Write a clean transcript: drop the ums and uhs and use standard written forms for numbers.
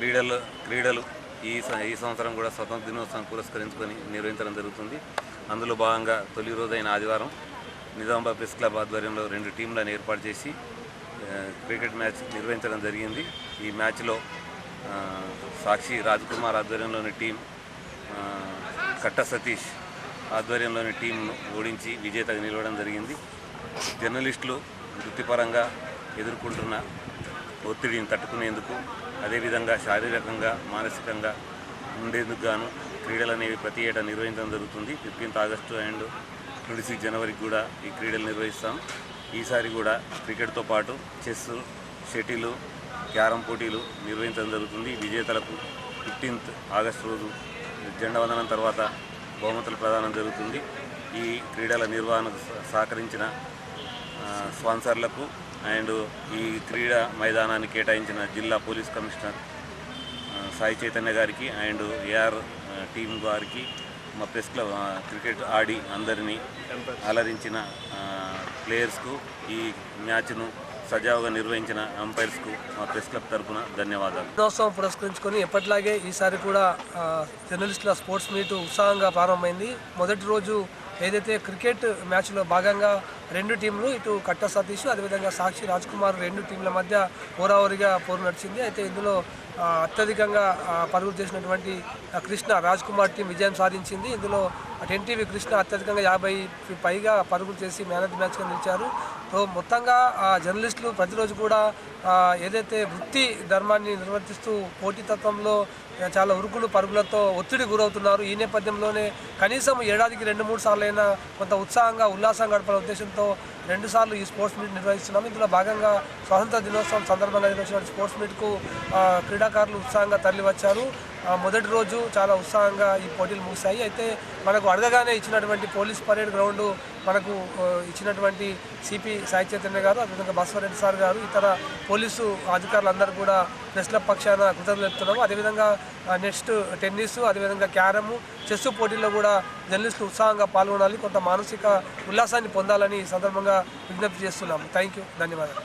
క్రీడలు ఈ సంవత్సరం కూడా స్వతంత్ర దినోత్సవం పురస్కరించుకొని నిర్వహించడం జరుగుతుంది. అందులో భాగంగా తొలి రోజైన ఆదివారం నిజామాబాద్ ప్రెస్ క్లబ్ ఆధ్వర్యంలో 2 టీంలను ఏర్పాటు చేసి క్రికెట్ మ్యాచ్ నిర్వహించడం జరిగింది. ఈ మ్యాచ్లో సాక్షి రాజ్కుమార్ ఆధ్వర్యంలోని టీం కట్ట సతీష్ ఆధ్వర్యంలోని టీంను ఓడించి విజేతగా నిలవడం జరిగింది. జర్నలిస్టులు వృత్తిపరంగా ఎదుర్కొంటున్న ఒత్తిడిని తట్టుకునేందుకు, అదేవిధంగా శారీరకంగా మానసికంగా ఉండేందుకు గాను క్రీడలు అనేవి ప్రతి ఏటా నిర్వహించడం జరుగుతుంది. 15th ఆగస్టు అండ్ 26 జనవరికి కూడా ఈ క్రీడలు నిర్వహిస్తాం. ఈసారి కూడా క్రికెట్తో పాటు చెస్, షటిల్, క్యారమ్ పోటీలు నిర్వహించడం జరుగుతుంది. విజేతలకు 15th ఆగస్టు రోజు జెండా వందనం తర్వాత బహుమతుల ప్రదానం జరుగుతుంది. ఈ క్రీడల నిర్వహణకు సహకరించిన స్పాన్సర్లకు అండ్ ఈ క్రీడా మైదానాన్ని కేటాయించిన జిల్లా పోలీస్ కమిషనర్ సాయి చైతన్య గారికి అండ్ ఏఆర్ టీం వారికి, మా ప్రెస్ క్లబ్ క్రికెట్ ఆడి అందరినీ అలరించిన ప్లేయర్స్కు, ఈ మ్యాచ్ను సజావుగా నిర్వహించిన అంపైర్స్కు మా ప్రెస్ క్లబ్ తరఫున ధన్యవాదాలు. దినోత్సవం పురస్కరించుకొని ఎప్పటిలాగే ఈసారి కూడా జర్నలిస్టుల స్పోర్ట్స్ మీట్ ఉత్సాహంగా ప్రారంభమైంది. మొదటి రోజు ఏదైతే క్రికెట్ మ్యాచ్లో భాగంగా 2 టీంలు, ఇటు కట్ట సతీష్ అదేవిధంగా సాక్షి రాజ్కుమార్ 2 టీంల మధ్య హోరాహోరీగా పోరు నడిచింది. అయితే ఇందులో అత్యధికంగా పరుగులు చేసినటువంటి కృష్ణ రాజ్కుమార్ టీం విజయం సాధించింది. ఇందులో ఎన్టీవీ కృష్ణ అత్యధికంగా 50 పైగా పరుగులు చేసి మ్యాన్ ఆఫ్ ది మ్యాచ్గా నిలిచారు. సో మొత్తంగా జర్నలిస్టులు ప్రతిరోజు కూడా ఏదైతే వృత్తి ధర్మాన్ని నిర్వర్తిస్తూ పోటీతత్వంలో చాలా ఉరుకులు పరుగులతో ఒత్తిడి గురవుతున్నారు. ఈ నేపథ్యంలోనే కనీసం ఏడాదికి 2-3 సార్లు అయినా కొంత ఉత్సాహంగా ఉల్లాసంగా గడపాల ఉద్దేశంతో 2 సార్లు ఈ స్పోర్ట్స్ మీట్ నిర్వహిస్తున్నాము. ఇందులో భాగంగా స్వాతంత్ర దినోత్సవం సందర్భంగా నిర్వహించిన స్పోర్ట్స్ మీట్కు క్రీడాకారులు ఉత్సాహంగా తరలివచ్చారు. మొదటి రోజు చాలా ఉత్సాహంగా ఈ పోటీలు ముగిశాయి. అయితే మనకు అడగగానే ఇచ్చినటువంటి పోలీస్ పరేడ్ గ్రౌండ్ మనకు ఇచ్చినటువంటి సిపి సాయి చైతన్య గారు, అదేవిధంగా బసవరెడ్డి సార్ గారు, ఇతర పోలీసు అధికారులందరూ కూడా ప్రెస్ క్లబ్ పక్షాన కృతజ్ఞతలు చెప్తున్నాము. అదేవిధంగా నెక్స్ట్ టెన్నిస్, అదేవిధంగా క్యారమ్, చెస్ పోటీల్లో కూడా జర్నలిస్టులు ఉత్సాహంగా పాల్గొనాలి, కొంత మానసిక ఉల్లాసాన్ని పొందాలని ఈ సందర్భంగా విజ్ఞప్తి చేస్తున్నాము. థ్యాంక్ యూ, ధన్యవాదాలు.